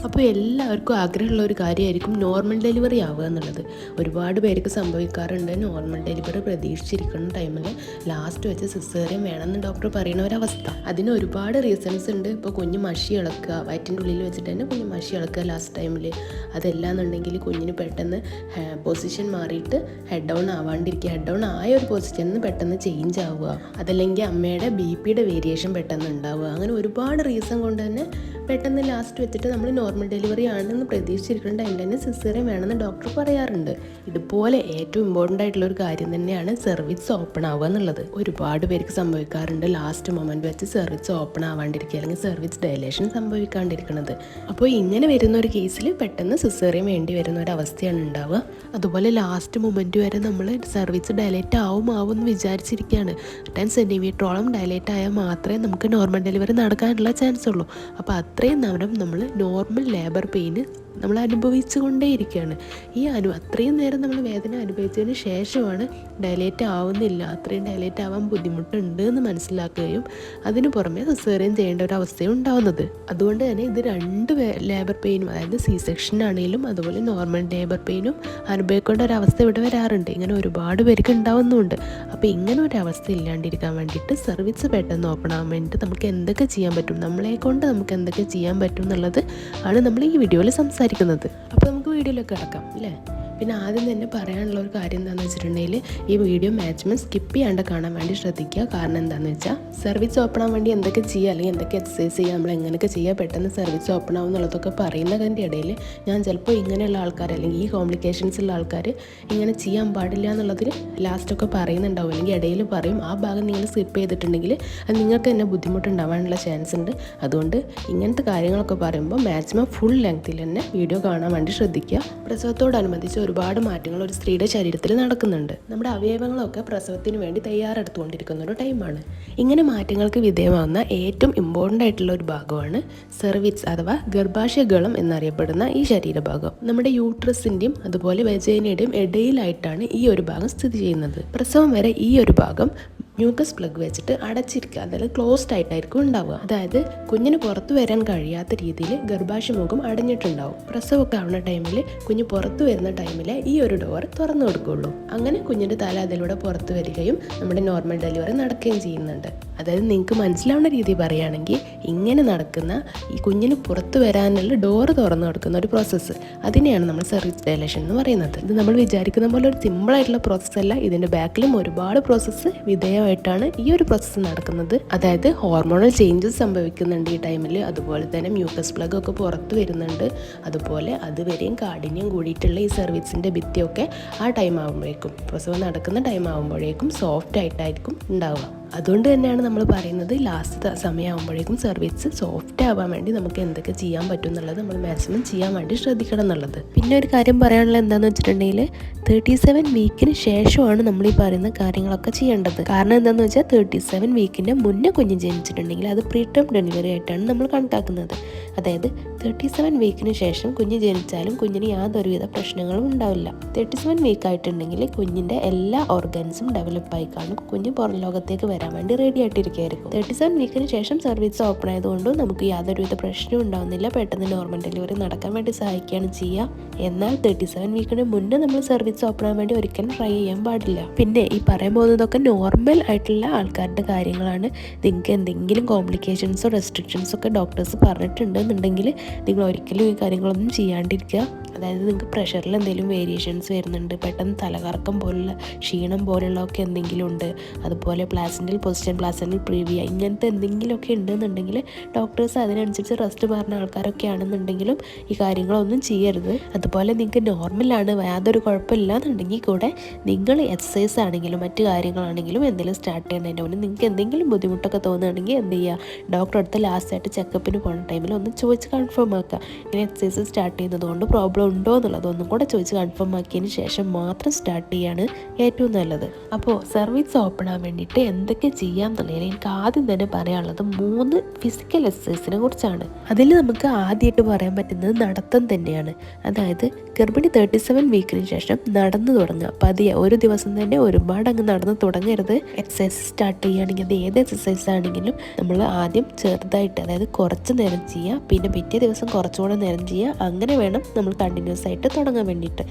അപ്പോൾ എല്ലാവർക്കും ആഗ്രഹമുള്ള ഒരു കാര്യമായിരിക്കും നോർമൽ ഡെലിവറി ആവുക എന്നുള്ളത്. ഒരുപാട് പേർക്ക് സംഭവിക്കാറുണ്ട്. നോർമൽ ഡെലിവറി പ്രതീക്ഷിച്ചിരിക്കുന്ന ടൈമിൽ ലാസ്റ്റ് വെച്ച് സിസേറിയൻ വേണമെന്ന് ഡോക്ടർ പറയുന്ന ഒരവസ്ഥ. അതിന് ഒരുപാട് റീസൺസ് ഉണ്ട്. ഇപ്പോൾ കുഞ്ഞ് മഷി ഇളക്കുക, വയറ്റിൻ്റെ ഉള്ളിൽ വെച്ചിട്ട് തന്നെ കുഞ്ഞ് മഷി ഇളക്കുക ലാസ്റ്റ് ടൈമിൽ. അതല്ലാന്നുണ്ടെങ്കിൽ കുഞ്ഞിന് പെട്ടെന്ന് പൊസിഷൻ മാറിയിട്ട് ഹെഡ് ഡൗൺ ആവാണ്ടിരിക്കുക, ഹെഡ് ഡൗൺ ആയ ഒരു പൊസിഷനിൽ നിന്ന് പെട്ടെന്ന് ചേഞ്ച് ആവുക, അതല്ലെങ്കിൽ അമ്മയുടെ BP വേരിയേഷൻ പെട്ടെന്ന് ഉണ്ടാവുക. അങ്ങനെ ഒരുപാട് റീസൺ കൊണ്ട് തന്നെ പെട്ടെന്ന് ലാസ്റ്റ് വെച്ചിട്ട് നമ്മൾ നോർമൽ ഡെലിവറി ആണെന്ന് പ്രതീക്ഷിച്ചിരിക്കുന്ന ടൈമിൽ തന്നെ സിസേറിയൻ വേണമെന്ന് ഡോക്ടർ പറയാറുണ്ട്. ഇതുപോലെ ഏറ്റവും ഇമ്പോർട്ടൻ്റ് ആയിട്ടുള്ള ഒരു കാര്യം തന്നെയാണ് സെർവിക്സ് ഓപ്പൺ ആവുക എന്നുള്ളത്. ഒരുപാട് പേർക്ക് സംഭവിക്കാറുണ്ട് ലാസ്റ്റ് മൊമെൻറ്റ് വെച്ച് സെർവിക്സ് ഓപ്പൺ ആവാണ്ടിരിക്കുക, അല്ലെങ്കിൽ സെർവിക്സ് ഡയലേഷൻ സംഭവിക്കാണ്ടിരിക്കുന്നത്. അപ്പോൾ ഇങ്ങനെ വരുന്ന ഒരു കേസിൽ പെട്ടെന്ന് സിസേറിയൻ വേണ്ടി വരുന്ന ഒരു അവസ്ഥയാണ് ഉണ്ടാവുക. അതുപോലെ ലാസ്റ്റ് മൊമെൻറ്റ് വരെ നമ്മൾ സെർവിക്സ് ഡയലേറ്റ് ആവും എന്ന് വിചാരിച്ചിരിക്കുകയാണ്. 10 സെൻറ്റിമീറ്ററോളം ഡയലേറ്റ് ആയാൽ മാത്രമേ നമുക്ക് നോർമൽ ഡെലിവറി നടക്കാനുള്ള ചാൻസ് ഉള്ളൂ. അപ്പോൾ അത്രയും നേരം നമ്മൾ നോർമൽ ലേബർ പെയിന് നമ്മൾ അനുഭവിച്ചു കൊണ്ടേയിരിക്കുകയാണ്. അത്രയും നേരം നമ്മൾ വേദന അനുഭവിച്ചതിന് ശേഷമാണ് ഡയലേറ്റ് ആവുന്നില്ല, അത്രയും ഡയലേറ്റ് ആവാൻ ബുദ്ധിമുട്ടുണ്ട് എന്ന് മനസ്സിലാക്കുകയും അതിന് പുറമെ സിസേറിയൻ ചെയ്യേണ്ട ഒരു അവസ്ഥയും ഉണ്ടാവുന്നത്. അതുകൊണ്ട് തന്നെ ഇത് രണ്ട് ലേബർ പെയിനും, അതായത് C-സെക്ഷൻ ആണെങ്കിലും അതുപോലെ നോർമൽ ലേബർ പെയിനും അനുഭവിക്കേണ്ട ഒരു അവസ്ഥ ഇവിടെ വരാറുണ്ട്. ഇങ്ങനെ ഒരുപാട് പേർക്ക് ഉണ്ടാവുന്നുണ്ട്. അപ്പോൾ ഇങ്ങനെ ഒരു അവസ്ഥ ഇല്ലാണ്ടിരിക്കാൻ വേണ്ടിയിട്ട് സെർവിക്സ് പെട്ടെന്ന് ഓപ്പൺ ആവാൻ വേണ്ടിയിട്ട് നമുക്ക് എന്തൊക്കെ ചെയ്യാൻ പറ്റും, നമ്മളെ കൊണ്ട് നമുക്ക് എന്തൊക്കെ ചെയ്യാൻ പറ്റും എന്നുള്ളത് ആണ് നമ്മൾ ഈ വീഡിയോയിൽ സംസാരിക്കുന്നത്. അപ്പോൾ നമുക്ക് വീഡിയോയിലൊക്കെ കിടക്കാം അല്ലേ. പിന്നെ ആദ്യം തന്നെ പറയാനുള്ള ഒരു കാര്യം എന്താണെന്ന് വെച്ചിട്ടുണ്ടെങ്കിൽ ഈ വീഡിയോ മാക്സിമം സ്കിപ്പ് ചെയ്യാണ്ട് കാണാൻ വേണ്ടി ശ്രദ്ധിക്കുക. കാരണം എന്താണെന്ന് വെച്ചാൽ സർവീസ് ഓപ്പൺ ആവാൻ വേണ്ടി എന്തൊക്കെ ചെയ്യുക, അല്ലെങ്കിൽ എന്തൊക്കെ എക്സസൈസ് ചെയ്യുക, നമ്മൾ എങ്ങനെയൊക്കെ ചെയ്യുക പെട്ടെന്ന് സർവീസ് ഓപ്പൺ ആവും എന്നുള്ളതൊക്കെ പറയുന്നതിൻ്റെ ഇടയിൽ ഞാൻ ചിലപ്പോൾ ഇങ്ങനെയുള്ള ആൾക്കാർ, അല്ലെങ്കിൽ ഈ കോംപ്ലിക്കേഷൻസ് ഉള്ള ആൾക്കാർ ഇങ്ങനെ ചെയ്യാൻ പാടില്ല എന്നുള്ളതിൽ ലാസ്റ്റൊക്കെ പറയുന്നുണ്ടാവും, അല്ലെങ്കിൽ ഇടയിൽ പറയും. ആ ഭാഗം നിങ്ങൾ സ്കിപ്പ് ചെയ്തിട്ടുണ്ടെങ്കിൽ അത് നിങ്ങൾക്ക് തന്നെ ബുദ്ധിമുട്ടുണ്ടാവാനുള്ള ചാൻസ് ഉണ്ട്. അതുകൊണ്ട് ഇങ്ങനത്തെ കാര്യങ്ങളൊക്കെ പറയുമ്പോൾ മാക്സിമം ഫുൾ ലെങ്ത്തിൽ തന്നെ വീഡിയോ കാണാൻ വേണ്ടി ശ്രദ്ധിക്കുക. പ്രസവത്തോടനുബന്ധിച്ച് ഒരുപാട് മാറ്റങ്ങൾ ഒരു സ്ത്രീയുടെ ശരീരത്തിൽ നടക്കുന്നുണ്ട്. നമ്മുടെ അവയവങ്ങളൊക്കെ പ്രസവത്തിന് വേണ്ടി തയ്യാറെടുത്തുകൊണ്ടിരിക്കുന്ന ഒരു ടൈമാണ്. ഇങ്ങനെ മാറ്റങ്ങൾക്ക് വിധേയമാകുന്ന ഏറ്റവും ഇമ്പോർട്ടൻ്റ് ആയിട്ടുള്ള ഒരു ഭാഗമാണ് സെർവിക്സ് അഥവാ ഗർഭാശയഗളം എന്നറിയപ്പെടുന്ന ഈ ശരീരഭാഗം. നമ്മുടെ യൂട്രസിൻ്റെയും അതുപോലെ വെജൈനയുടെയും ഇടയിലായിട്ടാണ് ഈ ഒരു ഭാഗം സ്ഥിതി ചെയ്യുന്നത്. പ്രസവം വരെ ഈ ഒരു ഭാഗം മ്യൂക്കസ് പ്ലഗ് വെച്ചിട്ട് അടച്ചിരിക്കുക, അതായത് ക്ലോസ്ഡ് ആയിട്ടായിരിക്കും ഉണ്ടാവുക. അതായത് കുഞ്ഞിന് പുറത്തു വരാൻ കഴിയാത്ത രീതിയിൽ ഗർഭാശയമുഖം അടഞ്ഞിട്ടുണ്ടാവും. പ്രസവമൊക്കെ ആവുന്ന ടൈമിൽ കുഞ്ഞ് പുറത്തു വരുന്ന ടൈമിൽ ഈ ഒരു ഡോർ തുറന്നു കൊടുക്കുകയുള്ളൂ. അങ്ങനെ കുഞ്ഞിൻ്റെ തല അതിലൂടെ പുറത്തു വരികയും നമ്മുടെ നോർമൽ ഡെലിവറി നടക്കുകയും ചെയ്യുന്നുണ്ട്. അതായത് നിങ്ങൾക്ക് മനസ്സിലാവുന്ന രീതി പറയുകയാണെങ്കിൽ ഇങ്ങനെ നടക്കുന്ന ഈ കുഞ്ഞിന് പുറത്തു വരാനുള്ള ഡോറ് തുറന്നു കൊടുക്കുന്ന ഒരു പ്രോസസ്സ്, അതിനെയാണ് നമ്മൾ സെർവിക്സ് ഡയലേഷൻ എന്ന് പറയുന്നത്. ഇത് നമ്മൾ വിചാരിക്കുന്ന പോലെ ഒരു സിമ്പിളായിട്ടുള്ള പ്രോസസ്സല്ല. ഇതിൻ്റെ ബാക്കിലും ഒരുപാട് പ്രോസസ്സ് വിധേയമായിട്ടാണ് ഈ ഒരു പ്രോസസ്സ് നടക്കുന്നത്. അതായത് ഹോർമോണൽ ചേഞ്ചസ് സംഭവിക്കുന്നുണ്ട് ഈ ടൈമിൽ. അതുപോലെ തന്നെ മ്യൂക്കസ് പ്ലഗ് ഒക്കെ പുറത്തു വരുന്നുണ്ട്. അതുപോലെ അതുവരെയും കാഠിന്യം കൂടിയിട്ടുള്ള ഈ സെർവിക്സിൻ്റെ ഭിത്തിയൊക്കെ ആ ടൈം ആകുമ്പോഴേക്കും, പ്രസവം നടക്കുന്ന ടൈം ആകുമ്പോഴേക്കും സോഫ്റ്റ് ആയിട്ടായിരിക്കും ഉണ്ടാവുക. അതുകൊണ്ട് തന്നെയാണ് നമ്മൾ പറയുന്നത് ലാസ്റ്റ് സമയമാകുമ്പോഴേക്കും സർവീസ് സോഫ്റ്റ് ആവാൻ വേണ്ടി നമുക്ക് എന്തൊക്കെ ചെയ്യാൻ പറ്റും എന്നുള്ളത് നമ്മൾ മാക്സിമം ചെയ്യാൻ വേണ്ടി ശ്രദ്ധിക്കണം എന്നുള്ളത്. പിന്നെ ഒരു കാര്യം പറയാനുള്ളത് എന്താണെന്ന് വെച്ചിട്ടുണ്ടെങ്കിൽ 37 വീക്കിന് ശേഷമാണ് നമ്മൾ ഈ പറയുന്ന കാര്യങ്ങളൊക്കെ ചെയ്യേണ്ടത്. കാരണം എന്താണെന്ന് വെച്ചാൽ 37 വീക്കിൻ്റെ മുന്നേ കുഞ്ഞ് ജനിച്ചിട്ടുണ്ടെങ്കിൽ അത് പ്രീടേം ഡെലിവറി ആയിട്ടാണ് നമ്മൾ കണക്കാക്കുന്നത്. അതായത് 37 വീക്കിന് ശേഷം കുഞ്ഞ് ജനിച്ചാലും കുഞ്ഞിന് യാതൊരുവിധ പ്രശ്നങ്ങളും ഉണ്ടാവില്ല. 37 വീക്ക് ആയിട്ടുണ്ടെങ്കിൽ കുഞ്ഞിൻ്റെ എല്ലാ ഓർഗൻസും ഡെവലപ്പായി കാണും, കുഞ്ഞ് പുറം ലോകത്തേക്ക് വരാൻ വേണ്ടി റെഡി ആയിട്ടിരിക്കുകയായിരിക്കും. 37 വീക്കിന് ശേഷം സർവീസ് ഓപ്പൺ ആയതുകൊണ്ടും നമുക്ക് യാതൊരുവിധ പ്രശ്നവും ഉണ്ടാവുന്നില്ല, പെട്ടെന്ന് നോർമൽ ഡെലിവറി നടക്കാൻ വേണ്ടി സഹായിക്കുകയാണ് ചെയ്യുക. എന്നാൽ 37 വീക്കിന് മുന്നേ നമ്മൾ സർവീസ് ഓപ്പൺ ആകാൻ വേണ്ടി ഒരിക്കലും ട്രൈ ചെയ്യാൻ പാടില്ല. പിന്നെ ഈ പറയാൻ പോകുന്നതൊക്കെ നോർമൽ ആയിട്ടുള്ള ആൾക്കാരുടെ കാര്യങ്ങളാണ്. നിങ്ങൾക്ക് എന്തെങ്കിലും കോംപ്ലിക്കേഷൻസോ റെസ്ട്രിക്ഷൻസോ ഒക്കെ ഡോക്ടേഴ്സ് പറഞ്ഞിട്ടുണ്ടെന്നുണ്ടെങ്കിൽ നിങ്ങൾ ഒരിക്കലും ഈ കാര്യങ്ങളൊന്നും ചെയ്യാണ്ടിരിക്കുക. അതായത് നിങ്ങൾക്ക് പ്രഷറിൽ എന്തെങ്കിലും വേരിയേഷൻസ് വരുന്നുണ്ട്, പെട്ടെന്ന് തലകറക്കം പോലുള്ള ക്ഷീണം പോലുള്ളതൊക്കെ എന്തെങ്കിലും ഉണ്ട്, അതുപോലെ പ്ലാസൻ്റൽ പൊസിഷൻ, പ്ലാസൻ്റൽ പ്രീവിയ, ഇങ്ങനത്തെ എന്തെങ്കിലുമൊക്കെ ഉണ്ടെന്നുണ്ടെങ്കിൽ ഡോക്ടേഴ്സ് അതിനനുസരിച്ച് റെസ്റ്റ് പറഞ്ഞ ആൾക്കാരൊക്കെ ആണെന്നുണ്ടെങ്കിലും ഈ കാര്യങ്ങളൊന്നും ചെയ്യരുത്. അതുപോലെ നിങ്ങൾക്ക് നോർമലാണ്, യാതൊരു കുഴപ്പമില്ല എന്നുണ്ടെങ്കിൽ കൂടെ നിങ്ങൾ എക്സസൈസ് ആണെങ്കിലും മറ്റു കാര്യങ്ങളാണെങ്കിലും എന്തെങ്കിലും സ്റ്റാർട്ട് ചെയ്യുന്നതിൻ്റെ മുന്നേ നിങ്ങൾക്ക് എന്തെങ്കിലും ബുദ്ധിമുട്ടൊക്കെ തോന്നുകയാണെങ്കിൽ എന്ത് ചെയ്യുക, ഡോക്ടറെ അടുത്ത് ലാസ്റ്റായിട്ട് ചെക്കപ്പിന് പോകുന്ന ടൈമിൽ ഒന്ന് ചോദിച്ച് കൺഫേം ആക്കുക. ഇങ്ങനെ എക്സസൈസ് സ്റ്റാർട്ട് ചെയ്യുന്നത് കൊണ്ട് പ്രോബ്ലം പ്രോബ്ലം ഉണ്ടോ എന്നുള്ളത് ഒന്നും കൂടെ ചോദിച്ച് കൺഫേം ആക്കിയതിന് ശേഷം മാത്രം സ്റ്റാർട്ട് ചെയ്യാണ് ഏറ്റവും നല്ലത്. അപ്പോൾ സർവീസ് ഓപ്പൺ ആവാൻ വേണ്ടിയിട്ട് എന്തൊക്കെ ചെയ്യാം എന്നുള്ളതിൽ എനിക്ക് ആദ്യം തന്നെ പറയാനുള്ളത് 3 ഫിസിക്കൽ എക്സസൈസിനെ കുറിച്ചാണ്. അതിൽ നമുക്ക് ആദ്യമായിട്ട് പറയാൻ പറ്റുന്നത് നടത്തം തന്നെയാണ്. അതായത് ഗർഭിണി 37 വീക്കിന് ശേഷം നടന്നു തുടങ്ങുക. പതിയെ ഒരു ദിവസം തന്നെ ഒരുപാട് അങ്ങ് നടന്ന് തുടങ്ങരുത്. എക്സസൈസ് സ്റ്റാർട്ട് ചെയ്യുകയാണെങ്കിൽ അത് ഏത് എക്സസൈസ് ആണെങ്കിലും നമ്മൾ ആദ്യം ചെറുതായിട്ട്, അതായത് കുറച്ച് നേരം ചെയ്യുക, പിന്നെ പിറ്റേ ദിവസം കുറച്ചുകൂടെ നേരം ചെയ്യുക. അങ്ങനെ വേണം നമ്മൾ കണ്ടിന്യൂസ് ആയിട്ട് തുടങ്ങാൻ വേണ്ടിയിട്ട്.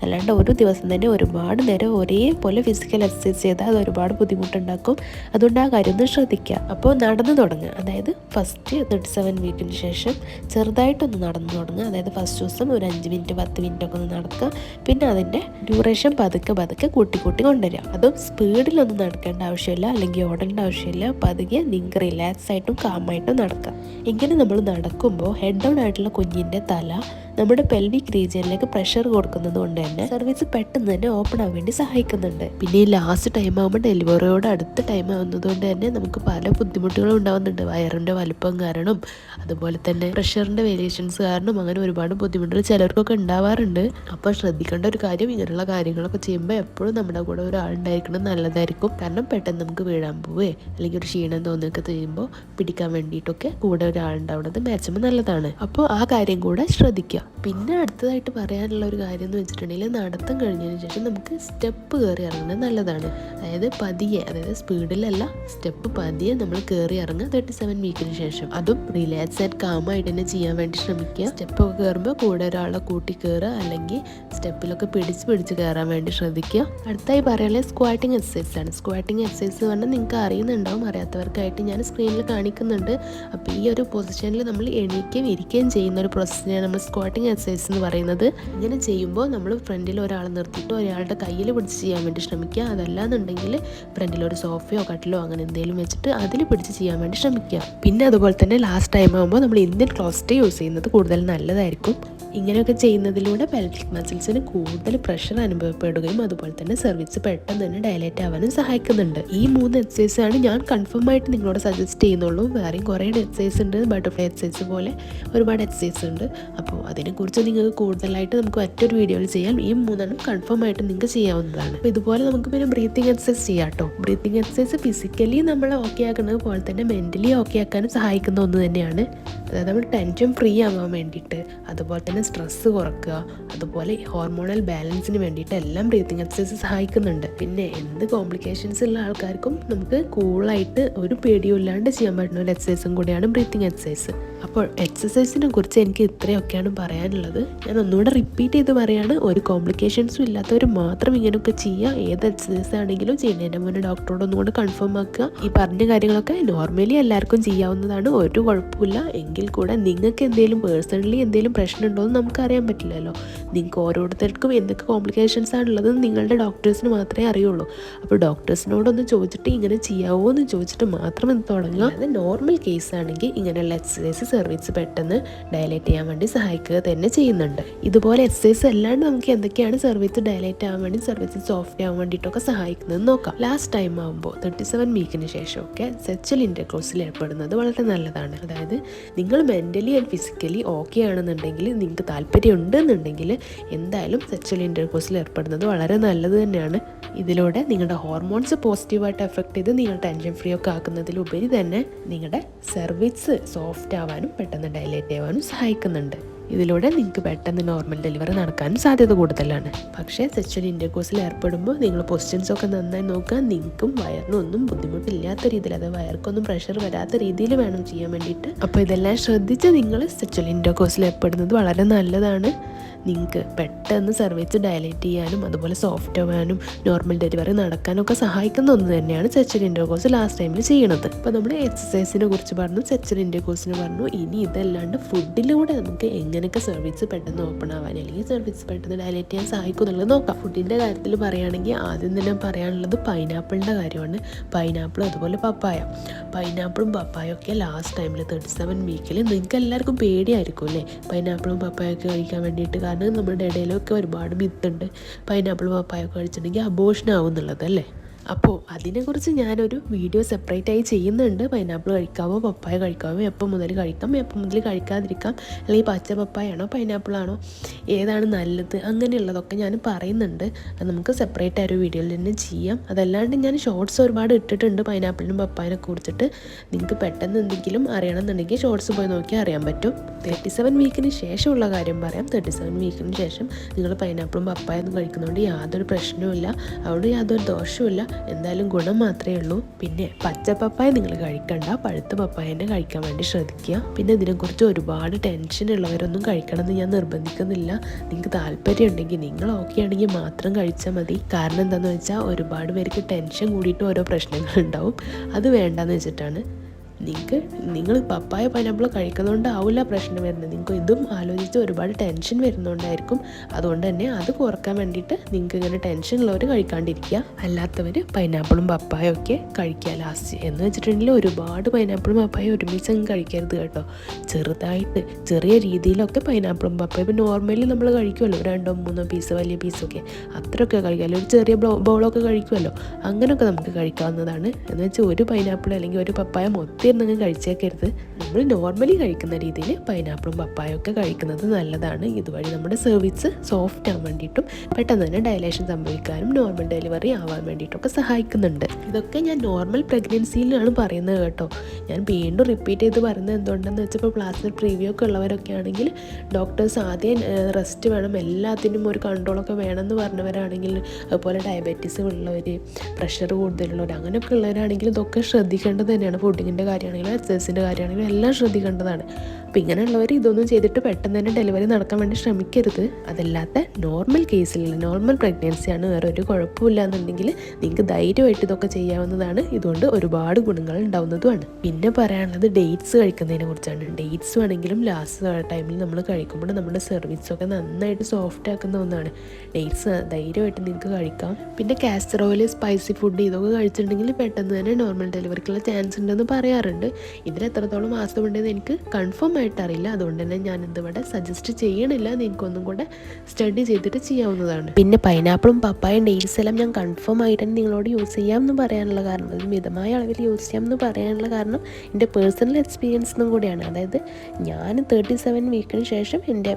അല്ലാണ്ട് ഒരു ദിവസം തന്നെ ഒരുപാട് നേരം ഒരേപോലെ ഫിസിക്കൽ എക്സസൈസ് ചെയ്താൽ അത് ഒരുപാട് ബുദ്ധിമുട്ടുണ്ടാക്കും. അതുകൊണ്ട് ആ കാര്യം ഒന്ന് ശ്രദ്ധിക്കുക. അപ്പോൾ നടന്നു തുടങ്ങുക, അതായത് ഫസ്റ്റ് 37 വീക്കിന് ശേഷം ചെറുതായിട്ടൊന്ന് നടന്നു തുടങ്ങുക. അതായത് ഫസ്റ്റ് ദിവസം ഒരു 5 മിനിറ്റ് 10 മിനിറ്റ് ഒക്കെ ഒന്ന് നടക്കുക. പിന്നെ അതിൻ്റെ ഡ്യൂറേഷൻ പതുക്കെ കൂട്ടി കൊണ്ടുവരിക. അതും സ്പീഡിലൊന്നും നടക്കേണ്ട ആവശ്യമില്ല, അല്ലെങ്കിൽ ഓടേണ്ട ആവശ്യമില്ല. പതുക്കെ നിങ്ങൾക്ക് റിലാക്സ് ആയിട്ടും കാമായിട്ടും നടക്കുക. ഇങ്ങനെ നമ്മൾ നടക്കുമ്പോൾ ഹെഡ് ഡൗൺ ആയിട്ടുള്ള കുഞ്ഞിൻ്റെ തല നമ്മുടെ പെൽവിക് റീജിയനിലേക്ക് പ്രഷർ കൊടുക്കുന്നത് കൊണ്ട് തന്നെ സർവീസ് പെട്ടെന്ന് തന്നെ ഓപ്പൺ ആവാൻ വേണ്ടി സഹായിക്കുന്നുണ്ട്. പിന്നെ ഈ ലാസ്റ്റ് ടൈം ആകുമ്പോൾ ഡെലിവറിയോട് അടുത്ത ടൈം ആവുന്നത് കൊണ്ട് തന്നെ നമുക്ക് പല ബുദ്ധിമുട്ടുകളും ഉണ്ടാവുന്നുണ്ട്. വയറിൻ്റെ വലുപ്പം കാരണം, അതുപോലെ തന്നെ പ്രഷറിൻ്റെ വേരിയേഷൻസ് കാരണം, അങ്ങനെ ഒരുപാട് ബുദ്ധിമുട്ടുകൾ ചിലർക്കൊക്കെ ഉണ്ടാവാറുണ്ട്. അപ്പോൾ ശ്രദ്ധിക്കേണ്ട ഒരു കാര്യം, ഇങ്ങനെയുള്ള കാര്യങ്ങളൊക്കെ ചെയ്യുമ്പോൾ എപ്പോഴും നമ്മുടെ കൂടെ ഒരാളുണ്ടായിരിക്കണം നല്ലതായിരിക്കും. കാരണം പെട്ടെന്ന് നമുക്ക് വീഴാൻ പോവേ അല്ലെങ്കിൽ ഒരു ക്ഷീണം തോന്നുകയൊക്കെ ചെയ്യുമ്പോൾ പിടിക്കാൻ വേണ്ടിയിട്ടൊക്കെ കൂടെ ഒരാളുണ്ടാവുന്നത് മാക്സിമം നല്ലതാണ്. അപ്പോൾ ആ കാര്യം കൂടെ ശ്രദ്ധിക്കുക. പിന്നെ അടുത്തതായിട്ട് പറയാനുള്ള ഒരു കാര്യം എന്ന് വെച്ചിട്ടുണ്ടെങ്കിൽ, നടത്തം കഴിഞ്ഞതിന് ശേഷം നമുക്ക് സ്റ്റെപ്പ് കയറി ഇറങ്ങുന്നത് നല്ലതാണ്. അതായത് പതിയെ, അതായത് സ്പീഡിലല്ല, സ്റ്റെപ്പ് പതിയെ നമ്മൾ കയറി ഇറങ്ങുക 37 വീക്കിന് ശേഷം. അതും റിലാക്സ് ആൻഡ് കാമായിട്ട് തന്നെ ചെയ്യാൻ വേണ്ടി ശ്രമിക്കുക. സ്റ്റെപ്പൊക്കെ കയറുമ്പോൾ കൂടെ ഒരാളെ കൂട്ടി കയറുക, അല്ലെങ്കിൽ സ്റ്റെപ്പിലൊക്കെ പിടിച്ച് കയറാൻ വേണ്ടി ശ്രദ്ധിക്കുക. അടുത്തായി പറയാനുള്ളത് സ്ക്വാറ്റിംഗ് എക്സസൈസ് ആണ്. സ്ക്വാറ്റിംഗ് എക്സസൈസ് പറഞ്ഞാൽ നിങ്ങൾക്ക് അറിയുന്നുണ്ടാവും, അറിയാത്തവർക്കായിട്ട് ഞാൻ സ്ക്രീനിൽ കാണിക്കുന്നുണ്ട്. അപ്പോൾ ഈ ഒരു പൊസിഷനിൽ നമ്മൾ എണീക്കുകയും ഇരിക്കുകയും ചെയ്യുന്ന ഒരു പ്രോസസ്സിനെയാണ് നമ്മൾ സ്ക്വാറ്റിംഗ് എക്സസൈസ് എന്ന് പറയുന്നത്. ഇങ്ങനെ ചെയ്യുമ്പോൾ നമ്മൾ ഫ്രണ്ടിൽ ഒരാളെ നിർത്തിയിട്ട് ഒരാളുടെ കയ്യിൽ പിടിച്ച് ചെയ്യാൻ വേണ്ടി ശ്രമിക്കുക. അതല്ലാന്നുണ്ടെങ്കിൽ ഫ്രണ്ടിൽ ഒരു സോഫയോ കട്ടിലോ അങ്ങനെ എന്തെങ്കിലും വെച്ചിട്ട് അതിൽ പിടിച്ച് ചെയ്യാൻ വേണ്ടി ശ്രമിക്കുക. പിന്നെ അതുപോലെ തന്നെ ലാസ്റ്റ് ടൈം ആകുമ്പോൾ നമ്മൾ ഇന്ത്യൻ ക്ലോസ്റ്റ് യൂസ് ചെയ്യുന്നത് കൂടുതൽ നല്ലതായിരിക്കും. ഇങ്ങനെയൊക്കെ ചെയ്യുന്നതിലൂടെ പെൽവിക് മസിൽസിന് കൂടുതൽ പ്രഷർ അനുഭവപ്പെടുകയും അതുപോലെ തന്നെ സർവീസ് പെട്ടെന്ന് തന്നെ ഡയലേറ്റ് ആവാനും സഹായിക്കുന്നുണ്ട്. ഈ 3 എക്സസൈസാണ് ഞാൻ കൺഫേം ആയിട്ട് നിങ്ങളോട് സജസ്റ്റ് ചെയ്യുന്നുള്ളൂ. വേറെയും കുറേ എക്സസൈസ് ഉണ്ട്, ബട്ടർഫ്ലൈ എക്സസൈസ് പോലെ ഒരുപാട് എക്സസൈസ് ഉണ്ട്. അപ്പോൾ അതിനെക്കുറിച്ച് നിങ്ങൾക്ക് കൂടുതലായിട്ട് നമുക്ക് മറ്റൊരു വീഡിയോയിൽ ചെയ്യാം. ഈ 3 കൺഫേം ആയിട്ട് നിങ്ങൾക്ക് ചെയ്യാവുന്നതാണ്. അപ്പോൾ ഇതുപോലെ നമുക്ക് പിന്നെ ബ്രീത്തിങ് എക്സസൈസ് ചെയ്യാം കേട്ടോ. ബ്രീത്തിങ് എക്സസൈസ് ഫിസിക്കലി നമ്മൾ ഓക്കെ ആക്കുന്നത് പോലെ തന്നെ മെൻ്റലി ഓക്കെ ആക്കാനും സഹായിക്കുന്ന ഒന്ന് തന്നെയാണ്. അതായത് നമ്മൾ ടെൻഷൻ ഫ്രീ ആവാൻ വേണ്ടിയിട്ട്, അതുപോലെ തന്നെ സ്ട്രെസ്സ് കുറക്കുക, അതുപോലെ ഹോർമോണൽ ബാലൻസിന് വേണ്ടിയിട്ട് എല്ലാം ബ്രീത്തിങ് എക്സസൈസ് സഹായിക്കുന്നുണ്ട്. പിന്നെ എന്ത് കോംപ്ലിക്കേഷൻസ് ഉള്ള ആൾക്കാർക്കും നമുക്ക് കൂളായിട്ട് ഒരു പേടിയും ഇല്ലാണ്ട് ചെയ്യാൻ പറ്റുന്ന ഒരു എക്സസൈസും കൂടിയാണ് ബ്രീത്തിങ് എക്സസൈസ്. അപ്പോൾ എക്സസൈസിനെ കുറിച്ച് എനിക്ക് ഇത്രയൊക്കെയാണ് പറയാനുള്ളത്. ഞാൻ ഒന്നുകൂടെ റിപ്പീറ്റ് ചെയ്ത് പറയാണ്, ഒരു കോംപ്ലിക്കേഷൻസും ഇല്ലാത്തവർ മാത്രം ഇങ്ങനെയൊക്കെ ചെയ്യുക. ഏത് എക്സസൈസ് ആണെങ്കിലും ചെയ്യുന്നതിൻ്റെ മുന്നേ ഡോക്ടറോട് ഒന്നുകൂടെ കൺഫേം ആക്കുക. ഈ പറഞ്ഞ കാര്യങ്ങളൊക്കെ നോർമലി എല്ലാവർക്കും ചെയ്യാവുന്നതാണ്, ഒരു കുഴപ്പമില്ല. എങ്കിൽ കൂടെ നിങ്ങൾക്ക് എന്തെങ്കിലും പേഴ്സണലി എന്തെങ്കിലും പ്രശ്നം ഉണ്ടോ എന്ന് നമുക്കറിയാൻ പറ്റില്ലല്ലോ. നിങ്ങൾക്ക് ഓരോരുത്തർക്കും എന്തൊക്കെ കോംപ്ലിക്കേഷൻസ് ആണുള്ളത് നിങ്ങളുടെ ഡോക്ടേഴ്സിന് മാത്രമേ അറിയുള്ളൂ. അപ്പോൾ ഡോക്ടേഴ്സിനോടൊന്ന് ചോദിച്ചിട്ട് ഇങ്ങനെ ചെയ്യാവോ എന്ന് ചോദിച്ചിട്ട് മാത്രം ഇത് തുടങ്ങുക. അത് നോർമൽ കേസ് ആണെങ്കിൽ ഇങ്ങനെയുള്ള എക്സസൈസ് സർവീസ് പെട്ടെന്ന് ഡയലേറ്റ് ചെയ്യാൻ വേണ്ടി സഹായിക്കുക തന്നെ ചെയ്യുന്നുണ്ട്. ഇതുപോലെ എക്സസൈസ് അല്ലാണ്ട് നമുക്ക് എന്തൊക്കെയാണ് സർവീസ് ഡയലേറ്റ് ആവാൻ വേണ്ടി, സർവീസ് സോഫ്റ്റ് ആവാൻ വേണ്ടിയിട്ടൊക്കെ സഹായിക്കുന്നത് നോക്കാം. ലാസ്റ്റ് ടൈം ആകുമ്പോൾ 37 വീക്കിന് ശേഷമൊക്കെ സെക്ച്വൽ ഇൻ്റർകോഴ്സിൽ ഏർപ്പെടുന്നത് വളരെ നല്ലതാണ്. അതായത് നിങ്ങൾ മെൻ്റലി ആൻഡ് ഫിസിക്കലി ഓക്കെ ആണെന്നുണ്ടെങ്കിൽ, നിങ്ങൾക്ക് താല്പര്യം ഉണ്ടെന്നുണ്ടെങ്കിൽ എന്തായാലും സെക്ച്വൽ ഇൻ്റർകോഴ്സിൽ ഏർപ്പെടുന്നത് വളരെ നല്ലത് തന്നെയാണ്. ഇതിലൂടെ നിങ്ങളുടെ ഹോർമോൺസ് പോസിറ്റീവായിട്ട് എഫക്ട് ചെയ്ത് നിങ്ങൾ ടെൻഷൻ ഫ്രീ ഒക്കെ ആക്കുന്നതിലുപരി തന്നെ നിങ്ങളുടെ സർവീസ് സോഫ്റ്റ് ആവാനും പെട്ടെന്ന് ഡയലേറ്റ് ആവാനും സഹായിക്കുന്നുണ്ട്. ഇതിലൂടെ നിങ്ങൾക്ക് പെട്ടെന്ന് നോർമൽ ഡെലിവറി നടക്കാനും സാധ്യത കൂടുതലാണ്. പക്ഷേ സെക്ച്വൽ ഇൻ്റർകോഴ്സിൽ ഏർപ്പെടുമ്പോൾ നിങ്ങൾ പൊസിഷൻസൊക്കെ നന്നായി നോക്കുക. നിങ്ങൾക്കും വയറിനൊന്നും ബുദ്ധിമുട്ടില്ലാത്ത രീതിയിൽ, അതായത് വയർക്കൊന്നും പ്രഷർ വരാത്ത രീതിയിൽ വേണം ചെയ്യാൻ വേണ്ടിയിട്ട്. അപ്പോൾ ഇതെല്ലാം ശ്രദ്ധിച്ച് നിങ്ങൾ സെക്ച്വൽ ഇൻ്റർകോഴ്സിൽ ഏർപ്പെടുന്നത് വളരെ നല്ലതാണ്. നിങ്ങൾക്ക് പെട്ടെന്ന് സർവീസ് ഡയലേറ്റ് ചെയ്യാനും അതുപോലെ സോഫ്റ്റ് ആവാനും നോർമൽ ഡെലിവറി നടക്കാനൊക്കെ സഹായിക്കുന്ന ഒന്ന് തന്നെയാണ് സെക്ച്വൽ ഇൻ്റർകോഴ്സ് ലാസ്റ്റ് ടൈമിൽ ചെയ്യുന്നത്. അപ്പോൾ നമ്മൾ എക്സസൈസിനെ കുറിച്ച് പറഞ്ഞു, സെക്ച്വൽ ഇൻ്റർകോഴ്സിന് പറഞ്ഞു. ഇനി ഇതല്ലാണ്ട് ഫുഡിലൂടെ നമുക്ക് എങ്ങനെയൊക്കെ സർവീസ് പെട്ടെന്ന് ഓപ്പൺ ആവാൻ അല്ലെങ്കിൽ സർവീസ് പെട്ടെന്ന് ഡയലേറ്റ് ചെയ്യാൻ സഹായിക്കും എന്നുള്ളത് നോക്കാം. ഫുഡിൻ്റെ കാര്യത്തിൽ പറയുകയാണെങ്കിൽ ആദ്യം തന്നെ പറയാനുള്ളത് പൈനാപ്പിളിൻ്റെ കാര്യമാണ്. പൈനാപ്പിൾ അതുപോലെ പപ്പായ. പൈനാപ്പിളും പപ്പായും ഒക്കെ ലാസ്റ്റ് ടൈമിൽ 37 വീക്കിൽ നിങ്ങൾക്ക് എല്ലാവർക്കും പേടിയായിരിക്കും അല്ലേ പൈനാപ്പിളും പപ്പായൊക്കെ കഴിക്കാൻ വേണ്ടിയിട്ട്. കാരണം നമ്മുടെ ഇടയിലൊക്കെ ഒരുപാട് മിത്തുണ്ട്, പൈനാപ്പിൾ പപ്പായൊക്കെ കഴിച്ചിട്ടുണ്ടെങ്കിൽ അബോർഷൻ ആവും എന്നുള്ളത് അല്ലേ. അപ്പോൾ അതിനെക്കുറിച്ച് ഞാനൊരു വീഡിയോ സെപ്പറേറ്റായി ചെയ്യുന്നുണ്ട്. പൈനാപ്പിൾ കഴിക്കാമോ, പപ്പായ കഴിക്കാമോ, എപ്പോൾ മുതൽ കഴിക്കാം, എപ്പോൾ മുതൽ കഴിക്കാതിരിക്കാം, അല്ലെങ്കിൽ പച്ച പപ്പായാണോ പൈനാപ്പിളാണോ ഏതാണ് നല്ലത്, അങ്ങനെയുള്ളതൊക്കെ ഞാൻ പറയുന്നുണ്ട്. അത് നമുക്ക് സെപ്പറേറ്റ് ആയൊരു വീഡിയോയിൽ തന്നെ ചെയ്യാം. അതല്ലാണ്ട് ഞാൻ ഷോർട്സ് ഒരുപാട് ഇട്ടിട്ടുണ്ട് പൈനാപ്പിളിനും പപ്പായനെ കുറിച്ചിട്ട്. നിങ്ങൾക്ക് പെട്ടെന്ന് എന്തെങ്കിലും അറിയണമെന്നുണ്ടെങ്കിൽ ഷോർട്സ് പോയി നോക്കിയാൽ അറിയാൻ പറ്റും. 37 വീക്കിന് ശേഷമുള്ള കാര്യം പറയാം. 37 വീക്കിന് ശേഷം നിങ്ങൾ പൈനാപ്പിളും പപ്പായൊന്നും കഴിക്കുന്നതുകൊണ്ട് യാതൊരു പ്രശ്നവുമില്ല, അവിടെ യാതൊരു ദോഷവുമില്ല, എന്തായാലും ഗുണം മാത്രമേ ഉള്ളൂ. പിന്നെ പച്ച പപ്പായ നിങ്ങൾ കഴിക്കണ്ട, പഴുത്ത പപ്പായ തന്നെ കഴിക്കാൻ വേണ്ടി ശ്രദ്ധിക്കുക. പിന്നെ ഇതിനെക്കുറിച്ച് ഒരുപാട് ടെൻഷൻ ഉള്ളവരൊന്നും കഴിക്കണമെന്ന് ഞാൻ നിർബന്ധിക്കുന്നില്ല. നിങ്ങൾക്ക് താല്പര്യം ഉണ്ടെങ്കിൽ, നിങ്ങൾ ഓക്കെ ആണെങ്കിൽ മാത്രം കഴിച്ചാൽ മതി. കാരണം എന്താണെന്ന് വെച്ചാൽ ഒരുപാട് പേർക്ക് ടെൻഷൻ കൂടിയിട്ട് ഓരോ പ്രശ്നങ്ങളുണ്ടാവും. അത് വേണ്ടാന്ന് വെച്ചിട്ടാണ്. നിങ്ങൾ പപ്പായ പൈനാപ്പിൾ കഴിക്കുന്നതുകൊണ്ടാവില്ല പ്രശ്നം വരുന്നത്, നിങ്ങൾക്ക് ഇതും ആലോചിച്ച് ഒരുപാട് ടെൻഷൻ വരുന്നതുകൊണ്ടായിരിക്കും. അതുകൊണ്ട് തന്നെ അത് കുറക്കാൻ വേണ്ടിയിട്ട് നിങ്ങൾക്ക് ഇങ്ങനെ ടെൻഷൻ ഉള്ളവർ കഴിക്കാണ്ടിരിക്കുക, അല്ലാത്തവർ പൈനാപ്പിളും പപ്പായും ഒക്കെ കഴിക്കുക ലാസ്റ്റ്. എന്ന് വെച്ചിട്ടുണ്ടെങ്കിൽ ഒരുപാട് പൈനാപ്പിളും പപ്പായ ഒരുമിച്ച് അങ്ങ് കഴിക്കരുത് കേട്ടോ. ചെറുതായിട്ട് ചെറിയ രീതിയിലൊക്കെ പൈനാപ്പിളും പപ്പായ ഇപ്പോൾ നോർമലി നമ്മൾ കഴിക്കുമല്ലോ 2-3 പീസ്, വലിയ പീസൊക്കെ അത്രയൊക്കെ കഴിക്കാമല്ലോ. ഒരു ചെറിയ ബൗളൊക്കെ കഴിക്കുമല്ലോ, അങ്ങനെയൊക്കെ നമുക്ക് കഴിക്കാവുന്നതാണ്. എന്ന് വെച്ചാൽ ഒരു പൈനാപ്പിൾ അല്ലെങ്കിൽ ഒരു പപ്പായ മൊത്തം ഒന്നും കഴിച്ചേക്കരുത്. നമ്മൾ നോർമലി കഴിക്കുന്ന രീതിയിൽ പൈനാപ്പിളും പപ്പായൊക്കെ കഴിക്കുന്നത് നല്ലതാണ്. ഇതുവഴി നമ്മുടെ സെർവിക്സ് സോഫ്റ്റ് ആവാൻ വേണ്ടിയിട്ടും പെട്ടെന്ന് തന്നെ ഡയലേഷൻ സംഭവിക്കാനും നോർമൽ ഡെലിവറി ആവാൻ വേണ്ടിയിട്ടൊക്കെ സഹായിക്കുന്നുണ്ട്. ഇതൊക്കെ ഞാൻ നോർമൽ പ്രഗ്നൻസിയിലാണ് പറയുന്നത് കേട്ടോ. ഞാൻ വീണ്ടും റിപ്പീറ്റ് ചെയ്ത് പറയുന്നത് എന്തുകൊണ്ടെന്ന് വെച്ചാൽ ഇപ്പോൾ പ്ലാസ്റ്റിക് പ്രീവ്യൂ ഒക്കെ ഉള്ളവരൊക്കെ ആണെങ്കിൽ ഡോക്ടേഴ്സ് ആദ്യം റെസ്റ്റ് വേണം, എല്ലാത്തിനും ഒരു കൺട്രോളൊക്കെ വേണമെന്ന് പറഞ്ഞവരാണെങ്കിൽ, അതുപോലെ ഡയബറ്റീസ് ഉള്ളവർ, പ്രഷർ കൂടുതലുള്ളവർ, അങ്ങനെയൊക്കെ ഉള്ളവരാണെങ്കിൽ ഇതൊക്കെ ശ്രദ്ധിക്കേണ്ടത് തന്നെയാണ്. ഫുഡിങ്ങിൻ്റെ കാര്യമാണെങ്കിലും എക്സസൈസിൻ്റെ കാര്യമാണെങ്കിലും എല്ലാം ശ്രദ്ധിക്കേണ്ടതാണ്. അപ്പോൾ ഇങ്ങനെയുള്ളവർ ഇതൊന്നും ചെയ്തിട്ട് പെട്ടെന്ന് തന്നെ ഡെലിവറി നടക്കാൻ വേണ്ടി ശ്രമിക്കരുത്. അതല്ലാത്ത നോർമൽ കേസിലുള്ള നോർമൽ പ്രഗ്നൻസിയാണ്, വേറെ ഒരു കുഴപ്പമില്ല എന്നുണ്ടെങ്കിൽ നിങ്ങൾക്ക് ധൈര്യമായിട്ട് ഇതൊക്കെ ചെയ്യാവുന്നതാണ്. ഇതുകൊണ്ട് ഒരുപാട് ഗുണങ്ങൾ ഉണ്ടാവുന്നതുമാണ്. പിന്നെ പറയാനുള്ളത് ഡേറ്റ്സ് കഴിക്കുന്നതിനെ കുറിച്ചാണ്. ഡേറ്റ്സ് ആണെങ്കിലും ലാസ്റ്റ് ടൈമിൽ നമ്മൾ കഴിക്കുമ്പോൾ നമ്മുടെ സെർവിക്സൊക്കെ നന്നായിട്ട് സോഫ്റ്റ് ആക്കുന്ന ഒന്നാണ്. ഡേറ്റ്സ് ധൈര്യമായിട്ട് നിങ്ങൾക്ക് കഴിക്കാം. പിന്നെ കാസ്റ്റർ ഓയിൽ, സ്പൈസി ഫുഡ് ഇതൊക്കെ കഴിച്ചിട്ടുണ്ടെങ്കിൽ പെട്ടെന്ന് തന്നെ നോർമൽ ഡെലിവറിക്കുള്ള ചാൻസ് ഉണ്ടെന്ന് പറയാറുണ്ട്. ഇതിൽ എത്രത്തോളം വാസ്തവമുണ്ടെന്ന് എനിക്ക് കൺഫേം ആയിട്ടറിയില്ല. അതുകൊണ്ട് തന്നെ ഞാനിതിവിടെ സജസ്റ്റ് ചെയ്യണില്ല, നിങ്ങൾക്കൊന്നും കൂടെ സ്റ്റഡി ചെയ്തിട്ട് ചെയ്യാവുന്നതാണ്. പിന്നെ പൈനാപ്പിളും പപ്പായും ഡേറ്റ്സ് എല്ലാം ഞാൻ കൺഫേം ആയിട്ട് തന്നെ നിങ്ങളോട് യൂസ് ചെയ്യാമെന്ന് പറയാനുള്ള കാരണം, അത് മിതമായ അളവിൽ യൂസ് ചെയ്യാമെന്ന് പറയാനുള്ള കാരണം എൻ്റെ പേഴ്സണൽ എക്സ്പീരിയൻസിനും കൂടിയാണ്. അതായത് ഞാൻ 37 വീക്കിന് ശേഷം എൻ്റെ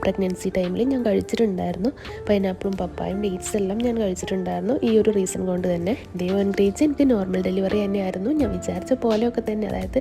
പ്രഗ്നൻസി ടൈമിൽ ഞാൻ കഴിച്ചിട്ടുണ്ടായിരുന്നു പൈനാപ്പിളും പപ്പായും ഡേറ്റ്സ് എല്ലാം ഞാൻ കഴിച്ചിട്ടുണ്ടായിരുന്നു. ഈ ഒരു റീസൺ കൊണ്ട് തന്നെ ദൈവം അനുഗ്രഹിച്ച് എനിക്ക് നോർമൽ ഡെലിവറി തന്നെയായിരുന്നു. ഞാൻ വിചാരിച്ച പോലെയൊക്കെ തന്നെ, അതായത്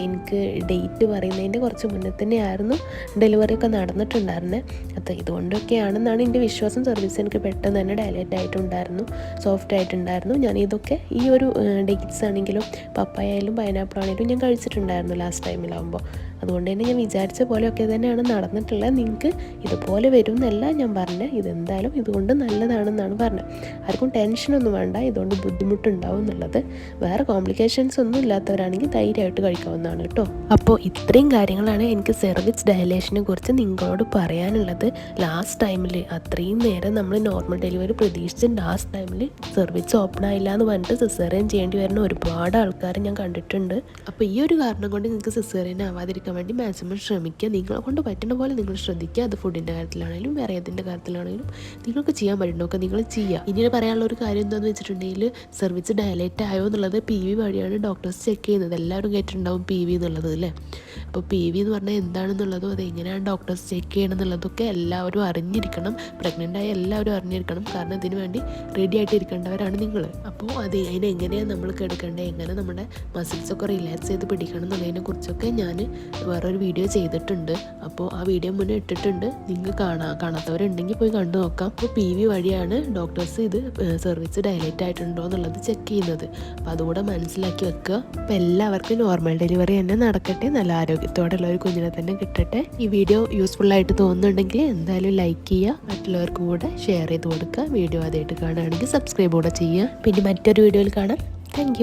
എനിക്ക് ഡേറ്റ് പറയുന്നതിൻ്റെ കുറച്ച് മുന്നേ തന്നെയായിരുന്നു ഡെലിവറിയൊക്കെ നടന്നിട്ടുണ്ടായിരുന്നത്. അപ്പോൾ ഇതുകൊണ്ടൊക്കെയാണെന്നാണ് എൻ്റെ വിശ്വാസം. സർവീസ് എനിക്ക് പെട്ടെന്ന് തന്നെ ഡയലേറ്റ് ആയിട്ടുണ്ടായിരുന്നു, സോഫ്റ്റ് ആയിട്ടുണ്ടായിരുന്നു. ഞാൻ ഇതൊക്കെ ഈ ഒരു ഡേറ്റ്സ് ആണെങ്കിലും പപ്പായ ആയാലും പൈനാപ്പിൾ ആണെങ്കിലും ഞാൻ കഴിച്ചിട്ടുണ്ടായിരുന്നു ലാസ്റ്റ് ടൈമിലാവുമ്പോൾ. അതുകൊണ്ട് തന്നെ ഞാൻ വിചാരിച്ച പോലെയൊക്കെ തന്നെയാണ് നടന്നിട്ടുള്ളത്. നിങ്ങൾക്ക് ഇതുപോലെ വരും എന്നല്ല ഞാൻ പറഞ്ഞത്, ഇതെന്തായാലും ഇതുകൊണ്ട് നല്ലതാണെന്നാണ് പറഞ്ഞത്. ആർക്കും ടെൻഷനൊന്നും വേണ്ട, ഇതുകൊണ്ട് ബുദ്ധിമുട്ടുണ്ടാവും എന്നുള്ളത്. വേറെ കോംപ്ലിക്കേഷൻസ് ഒന്നും ഇല്ലാത്തവരാണെങ്കിൽ ധൈര്യമായിട്ട് കഴിക്കാവുന്നതാണ് കേട്ടോ. അപ്പോൾ ഇത്രയും കാര്യങ്ങളാണ് എനിക്ക് സെർവിക്സ് ഡയലേഷനെ കുറിച്ച് നിങ്ങളോട് പറയാനുള്ളത്. ലാസ്റ്റ് ടൈമിൽ അത്രയും നേരം നമ്മൾ നോർമൽ ഡെലിവറി പ്രതീക്ഷിച്ച് ലാസ്റ്റ് ടൈമിൽ സെർവിക്സ് ഓപ്പൺ ആയില്ല എന്ന് പറഞ്ഞിട്ട് സിസേറിയൻ ചെയ്യേണ്ടി വരുന്ന ഒരുപാട് ആൾക്കാർ ഞാൻ കണ്ടിട്ടുണ്ട്. അപ്പോൾ ഈ ഒരു കാരണം കൊണ്ട് നിങ്ങൾക്ക് സിസേറിയൻ ആവാതിരിക്കാൻ വേണ്ടി മാക്സിമം ശ്രമിക്കുക. നിങ്ങളെ കൊണ്ട് പറ്റുന്ന പോലെ നിങ്ങൾ ശ്രദ്ധിക്കുക. അത് ഫുഡിൻ്റെ കാര്യത്തിലാണെങ്കിലും വേറെ ഏതിൻ്റെ കാര്യത്തിലാണെങ്കിലും നിങ്ങൾക്ക് ചെയ്യാൻ പറ്റുന്നതൊക്കെ നിങ്ങൾ ചെയ്യുക. ഇനി പറയാനുള്ള ഒരു കാര്യം എന്താണെന്ന് വെച്ചിട്ടുണ്ടെങ്കിൽ, സെർവിക്സ് ഡയലേറ്റ് ആയോ എന്നുള്ളത് PV വഴിയാണ് ഡോക്ടേഴ്സ് ചെക്ക് ചെയ്യുന്നത്. എല്ലാവരും കേട്ടിട്ടുണ്ടാവും PV എന്നുള്ളത് അല്ലേ. അപ്പോൾ PV എന്ന് പറഞ്ഞാൽ എന്താണെന്നുള്ളതും അത് എങ്ങനെയാണ് ഡോക്ടേഴ്സ് ചെക്ക് ചെയ്യണം എന്നുള്ളതൊക്കെ എല്ലാവരും അറിഞ്ഞിരിക്കണം. പ്രഗ്നൻ്റ് ആയ എല്ലാവരും അറിഞ്ഞിരിക്കണം. കാരണം ഇതിന് വേണ്ടി റെഡി ആയിട്ട് ഇരിക്കേണ്ടവരാണ് നിങ്ങൾ. അപ്പോൾ അതിനെങ്ങനെയാണ് നമ്മൾ കിടക്കേണ്ടത്, എങ്ങനെ നമ്മുടെ മസിൽസൊക്കെ റിലാക്സ് ചെയ്ത് പിടിക്കണം എന്നുള്ളതിനെ കുറിച്ചൊക്കെ ഞാൻ വേറൊരു വീഡിയോ ചെയ്തിട്ടുണ്ട്. അപ്പോൾ ആ വീഡിയോ മുന്നേ ഇട്ടിട്ടുണ്ട്, നിങ്ങൾ കാണാത്തവരുണ്ടെങ്കിൽ പോയി കണ്ടു നോക്കാം. അപ്പോൾ PV വഴിയാണ് ഡോക്ടേഴ്സ് ഇത് സെർവിക്സ് ഡയലേറ്റ് ആയിട്ടുണ്ടോ എന്നുള്ളത് ചെക്ക് ചെയ്യുന്നത്. അപ്പോൾ അതുകൂടെ മനസ്സിലാക്കി വെക്കുക. അപ്പോൾ എല്ലാവർക്കും നോർമൽ ഡെലിവറി തന്നെ നടക്കട്ടെ, നല്ല ആരോഗ്യത്തോടെയുള്ള ഒരു കുഞ്ഞിനെ തന്നെ കിട്ടട്ടെ. ഈ വീഡിയോ യൂസ്ഫുള്ളായിട്ട് തോന്നുന്നുണ്ടെങ്കിൽ എന്തായാലും ലൈക്ക് ചെയ്യുക, മറ്റുള്ളവർക്ക് കൂടെ ഷെയർ ചെയ്ത് കൊടുക്കുക. വീഡിയോ ആദ്യമായിട്ട് കാണുകയാണെങ്കിൽ സബ്സ്ക്രൈബ് കൂടെ ചെയ്യുക. പിന്നെ മറ്റൊരു വീഡിയോയിൽ കാണാം. താങ്ക്